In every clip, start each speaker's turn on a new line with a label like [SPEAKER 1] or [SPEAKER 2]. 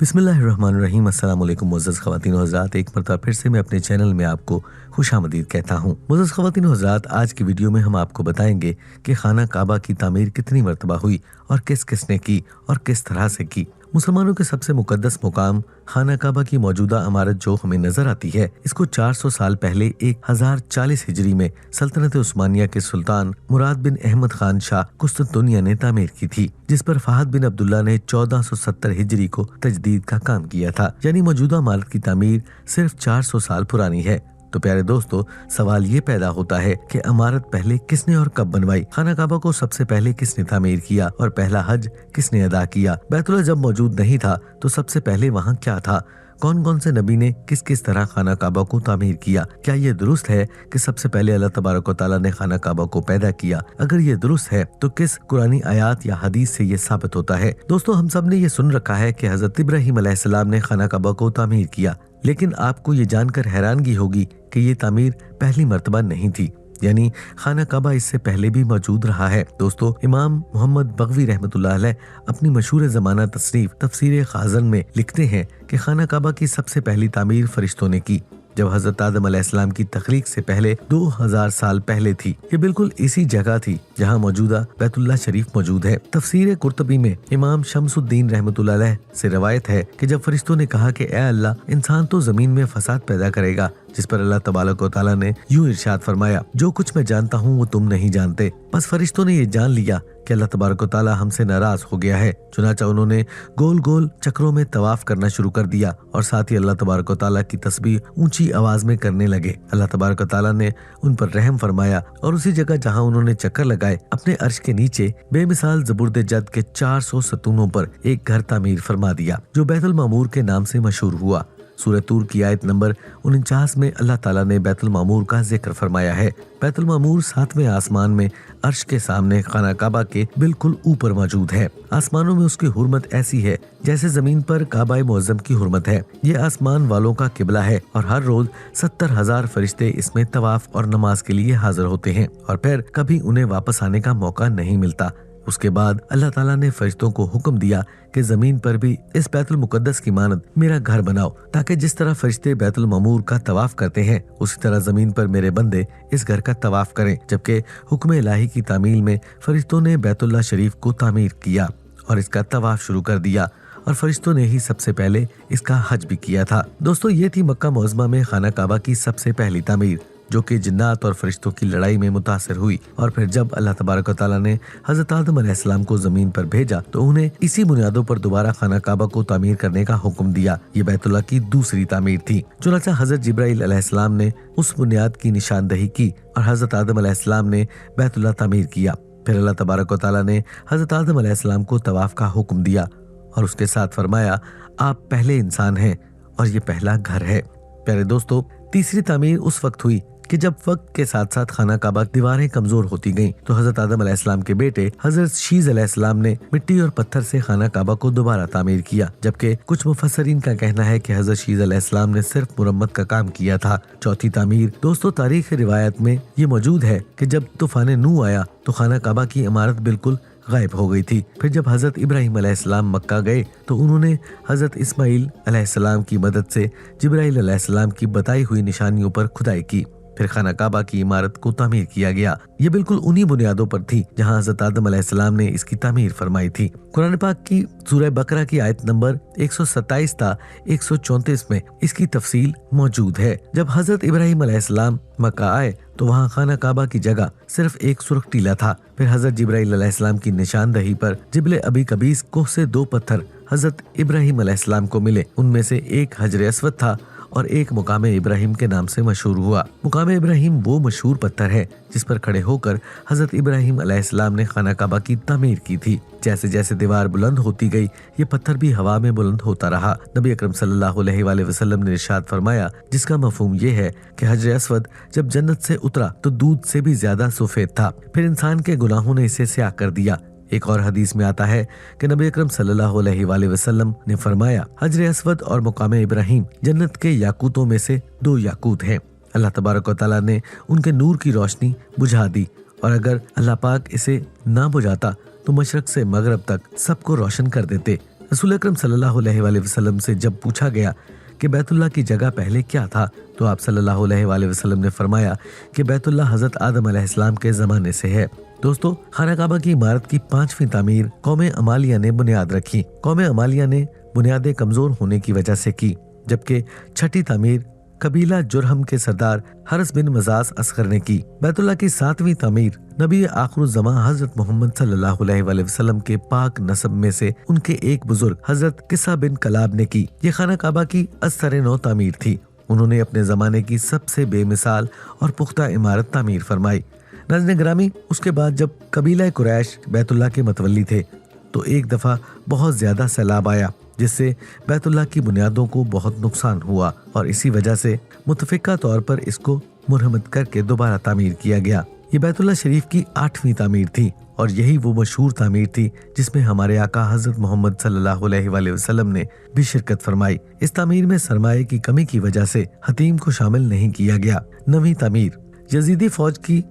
[SPEAKER 1] बिस्मिल्लाहिर्रहमानिर्रहीम। अस्सलाम वालेकुम मुअज़्ज़ज़ ख़वातीन और हज़रात, एक मरतबा फिर से मैं अपने चैनल में आपको खुशामदीद कहता हूँ। मुअज़्ज़ज़ ख़वातीन और हज़रात, आज की वीडियो में हम आपको बताएंगे कि खाना काबा की तामीर कितनी मरतबा हुई और किस किस ने की और किस तरह से की। मुसलमानों के सबसे मुकद्दस मुकाम खाना काबा की मौजूदा इमारत जो हमें नजर आती है, इसको 400 साल पहले 1040 हिजरी में सल्तनत उस्मानिया के सुल्तान मुराद बिन अहमद खान शाह कुस्तुनतुनिया ने तामीर की थी, जिस पर फहद बिन अब्दुल्ला ने 1470 हिजरी को तजदीद का काम किया था। यानी मौजूदा इमारत की तामीर सिर्फ 400 साल पुरानी है। तो प्यारे दोस्तों, सवाल ये पैदा होता है कि इमारत पहले किसने और कब बनवाई? खाना काबा को सबसे पहले किसने तामीर किया और पहला हज किसने अदा किया? बैतुल्लाह जब मौजूद नहीं था तो सबसे पहले वहाँ क्या था? कौन कौन से नबी ने किस किस तरह खाना काबा को तामीर किया? क्या ये दुरुस्त है कि सबसे पहले अल्लाह तबारक व तआला ने खाना काबा को पैदा किया? अगर ये दुरुस्त है तो किस कुरानी आयात या हदीस से ये साबित होता है? दोस्तों, हम सब ने ये सुन रखा है कि हजरत इब्राहिम अलैहिस्सलाम ने खाना काबा को तामीर किया, लेकिन आपको ये जानकर हैरानगी होगी कि ये तामीर पहली मर्तबा नहीं थी, यानी खाना काबा इससे पहले भी मौजूद रहा है। दोस्तों, इमाम मोहम्मद बगवी रहमतुल्लाह अलैह अपनी मशहूर ज़माना तसनीफ तफसीर खाज़न में लिखते हैं कि खाना काबा की सबसे पहली तामीर फरिश्तों ने की, जब हजरत आदम अलैहिस्सलाम की तख्लीक से पहले 2000 साल पहले थी। ये बिल्कुल इसी जगह थी जहाँ मौजूदा बैतुल्लाह शरीफ मौजूद है। तफसीर कुर्तबी में इमाम शम्सुद्दीन रहमतुल्लाह अलैह से रवायत है कि जब फरिश्तों ने कहा कि ए अल्लाह, इंसान तो जमीन में फसाद पैदा करेगा, जिस पर अल्लाह तबारक व तआला ने यूं इरशाद फरमाया, जो कुछ मैं जानता हूँ वो तुम नहीं जानते। बस फरिश्तों ने ये जान लिया कि अल्लाह तबारक व तआला हमसे नाराज हो गया है। चुनाचा उन्होंने गोल गोल चक्रों में तवाफ करना शुरू कर दिया और साथ ही अल्लाह तबारक व तआला की तस्बीह ऊंची आवाज में करने लगे। अल्लाह तबारक व तआला ने उन पर रहम फरमाया और उसी जगह जहां उन्होंने चक्कर लगाए, अपने अर्श के नीचे बेमिसाल ज़बुर्द जद के 400 सतूनों पर एक घर तामीर फरमा दिया, जो बैतुल मामूर के नाम से मशहूर हुआ। सूरह तूर की आयत नंबर 49 में अल्लाह ताला ने बैतुल मामूर का जिक्र फरमाया है। बैतुल मामूर 7वें आसमान में अर्श के सामने खाना काबा के बिल्कुल ऊपर मौजूद है। आसमानों में उसकी हुर्मत ऐसी है जैसे जमीन पर काबा मुअज्जम की हुर्मत है। ये आसमान वालों का किबला है और हर रोज 70,000 फरिश्ते इसमें तवाफ और नमाज के लिए हाजिर होते हैं और फिर कभी उन्हें वापस आने का मौका नहीं मिलता। उसके बाद अल्लाह ताला ने फरिश्तों को हुक्म दिया कि जमीन पर भी इस बैतुल मुकद्दस की मानद मेरा घर बनाओ, ताकि जिस तरह फरिश्ते बैतुल मामूर का तवाफ करते हैं उसी तरह जमीन पर मेरे बंदे इस घर का तवाफ करें। जबकि हुक्म इलाही की तामील में फरिश्तों ने बैतुल्लाह शरीफ को तामीर किया और इसका तवाफ शुरू कर दिया और फरिश्तों ने ही सबसे पहले इसका हज भी किया था। दोस्तों, ये थी मक्का मुअज़्ज़मा में खाना काबा की सबसे पहली तामीर, जो कि जिन्नात और फरिश्तों की लड़ाई में मुतासिर हुई। और फिर जब अल्लाह तबारक व तआला ने हजरत आदम अलैहिस्सलाम को जमीन पर भेजा तो उन्हें इसी बुनियादों पर दोबारा खाना काबा को तामीर करने का हुक्म दिया। ये बैतुल्लाह की दूसरी तामीर थी। चुनांचे हजरत जिब्राइल अलैहिस्सलाम ने उस बुनियाद की निशानदही की और हजरत आदम अलैहिस्सलाम ने बैतुल्लाह तामीर किया। फिर अल्लाह तबारक व तआला ने हजरत आदम अलैहिस्सलाम को तवाफ का हुक्म दिया और उसके साथ फरमाया, आप पहले इंसान हैं और ये पहला घर है। प्यारे दोस्तों, तीसरी तामीर उस वक्त हुई कि जब वक्त के साथ साथ खाना काबा दीवारें कमजोर होती गईं, तो हजरत आदम अलैहिस्सलाम के बेटे हजरत शीज अलैहिस्सलाम ने मिट्टी और पत्थर से खाना काबा को दोबारा तामीर किया, जबकि कुछ मुफस्सरीन का कहना है कि हजरत शीज अलैहिस्सलाम ने सिर्फ मुरम्मत का काम किया था। चौथी तामीर, दोस्तों, तारीख रिवायत में ये मौजूद है कि जब तूफान नूह आया तो खाना काबा की इमारत बिल्कुल गायब हो गई थी। फिर जब हजरत इब्राहिम अलैहिस्सलाम मक्का गए तो उन्होंने हजरत इस्माइल अलैहिस्सलाम की मदद से जिब्राइल अलैहिस्सलाम की बताई हुई निशानियों पर खुदाई की। फिर खाना काबा की इमारत को तामीर किया गया। ये बिल्कुल उन्हीं बुनियादों पर थी जहां हजरत आदम अलैहिस्सलाम ने इसकी तामीर फरमाई थी। कुरान पाक की सूरह बकरा की आयत नंबर 127 था 134 में इसकी तफसील मौजूद है। जब हजरत इब्राहिम अलैहिस्सलाम मक्का आए तो वहाँ खाना काबा की जगह सिर्फ एक सुर्ख टीला था। फिर हजरत जिब्राइल अलैहिस्सलाम की निशानदही पर जिबले अबी कबीस कोह से 2 पत्थर हजरत इब्राहिम अलैहिस्सलाम को मिले। उनमें से एक हजर अस्वद था और एक मुकाम इब्राहिम के नाम से मशहूर हुआ। मुकाम इब्राहिम वो मशहूर पत्थर है जिस पर खड़े होकर हजरत इब्राहिम अलैहिस्सलाम ने खाना काबा की तामीर की थी। जैसे जैसे दीवार बुलंद होती गई, ये पत्थर भी हवा में बुलंद होता रहा। नबी अकरम सल्लल्लाहु अलैहि वसल्लम ने इरशाद फरमाया, जिसका मफहूम ये है कि हजर अस्वद जब जन्नत से उतरा तो दूध से भी ज्यादा सफेद था। फिर इंसान के गुनाहों ने इसे स्याह कर दिया। एक और हदीस में आता है कि नबी अकरम सल्लल्लाहु अलैहि वसल्लम ने फरमाया, हजर अस्वद और मुकाम इब्राहिम जन्नत के याकूतों में से 2 याकूत हैं। अल्लाह तबारक व तआला ने उनके नूर की रोशनी बुझा दी और अगर अल्लाह पाक इसे ना बुझाता तो मशरक से मगरब तक सबको रोशन कर देते। रसूल अकरम सल्लल्लाहु अलैहि वसल्लम से जब पूछा गया कि बैतुल्लाह की जगह पहले क्या था, तो आप सल्लल्लाहु अलैहि वसल्लम ने फरमाया कि बैतुल्लाह हजरत आदम अलैहिस्सलाम के ज़माने से है। दोस्तों, खाना काबा की इमारत की 5वीं तामीर कौम अमालिया ने बुनियाद रखी। कौम अमालिया ने बुनियादें कमजोर होने की वजह से की, जबकि 6ठी तामीर कबीला जुरहम के सरदार हरस बिन मजाज असगर ने की। बैतुल्लाह की 7वीं तामीर नबी आखिरुज़्ज़मा हजरत मोहम्मद सल्लल्लाहु अलैहि वसल्लम के पाक नसब में से उनके एक बुजुर्ग हजरत किस्सा बिन कलाब ने की। ये खाना काबा की असर नौ तामीर थी। उन्होंने अपने जमाने की सबसे बेमिसाल और पुख्ता इमारत तामीर फरमाई। नाज़रीन ग्रामी, उसके बाद जब कबीला कुरैश बैतुल्लाह के मतवल्ली थे तो एक दफा बहुत ज्यादा सैलाब आया, जिससे बैतुल्लाह की बुनियादों को बहुत नुकसान हुआ और इसी वजह से मुतफिका तौर पर इसको मुरम्मत करके दोबारा तामीर किया गया। ये बैतुल्लाह शरीफ की 8वीं तामीर थी और यही वो मशहूर तामीर थी जिसमें हमारे आका हजरत मोहम्मद सल्लल्लाहु अलैहि वसल्लम ने भी शिरकत फरमाई। इस तामीर में सरमाए की कमी की वजह से हतीम को शामिल नहीं किया गया। 9वीं तामीर यजीदी फौज की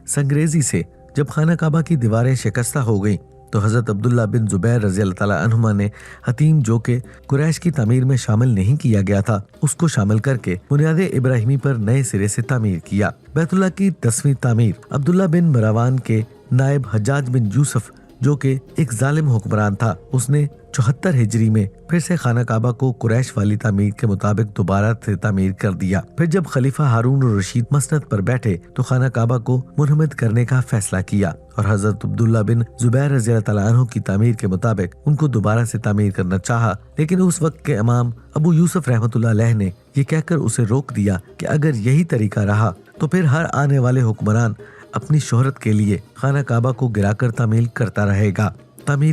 [SPEAKER 1] संगरेजी से जब खाना काबा की दीवारें शिकस्ता हो गईं तो हजरत अब्दुल्ला बिन जुबैर रज़ी अल्लाह तआला अन्हुमा ने हतीम, जो के कुरैश की तामीर में शामिल नहीं किया गया था, उसको शामिल करके बुनियादे इब्राहिमी पर नए सिरे से तामीर किया। बैतुल्लाह की 10वीं तामीर अब्दुल्ला बिन मरवान के नायब हज्जाज बिन यूसुफ, जो के एक जालिम हुक्मरान था, उसने 74 हिजरी में फिर से खाना काबा को कुरैश वाली तामीर के मुताबिक दोबारा से तामीर कर दिया। फिर जब खलीफा हारून रशीद मसनद पर बैठे तो खाना काबा को मुरम्मत करने का फैसला किया और हजरत अब्दुल्ला बिन जुबैर रज़ी अल्लाह तआला अन्हु की तामीर के मुताबिक उनको दोबारा से तामीर करना चाहा, लेकिन उस वक्त के इमाम अबू यूसुफ रहमतुल्लाह अलैह ने ये कहकर उसे रोक दिया कि अगर यही तरीका रहा तो फिर हर आने वाले हुक्मरान अपनी शोहरत के लिए खाना काबा को गिराकर तामीर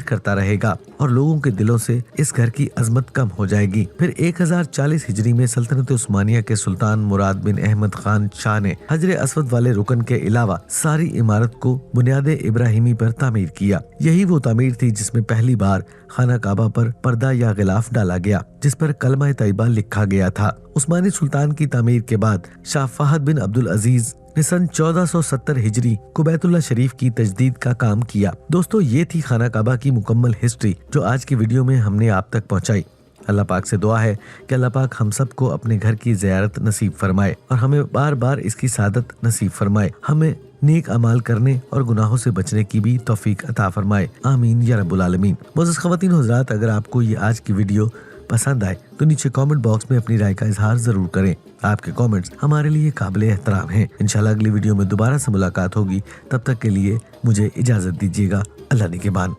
[SPEAKER 1] करता रहेगा और लोगों के दिलों से इस घर की अजमत कम हो जाएगी। फिर 1040 हिजरी में सल्तनत उस्मानिया के सुल्तान मुराद बिन अहमद खान शाह ने हजरे असवद वाले रुकन के अलावा सारी इमारत को बुनियादे इब्राहिमी पर तामीर किया। यही वो तामीर थी जिसमें पहली बार खाना काबा पर पर्दा या गिलाफ डाला गया, जिस पर कलमा तैयबा लिखा गया था। उस्मानी सुल्तान की तामीर के बाद शाह फहद बिन अब्दुल अजीज ने सन 1470 हिजरी को बैतुल्लाह शरीफ की तजदीद का काम किया। दोस्तों, ये थी खाना काबा की मुकम्मल हिस्ट्री जो आज की वीडियो में हमने आप तक पहुंचाई। अल्लाह पाक से दुआ है कि अल्लाह पाक हम सबको अपने घर की ज़ियारत नसीब फरमाए और हमें बार बार इसकी सादत नसीब फरमाए। हमें नेक अमाल करने और गुनाहों से बचने की भी तौफीक अता फरमाए। आमीन या रब्बुल आलमीन। मोअज़्ज़ज़ ख़वातीन व हज़रात, अगर आपको ये आज की वीडियो पसंद आए तो नीचे कमेंट बॉक्स में अपनी राय का इजहार जरूर करें। आपके कमेंट्स हमारे लिए काबिल एहतराम हैं। इंशाल्लाह अगली वीडियो में दोबारा से मुलाकात होगी। तब तक के लिए मुझे इजाजत दीजिएगा। अल्लाह निगहबान।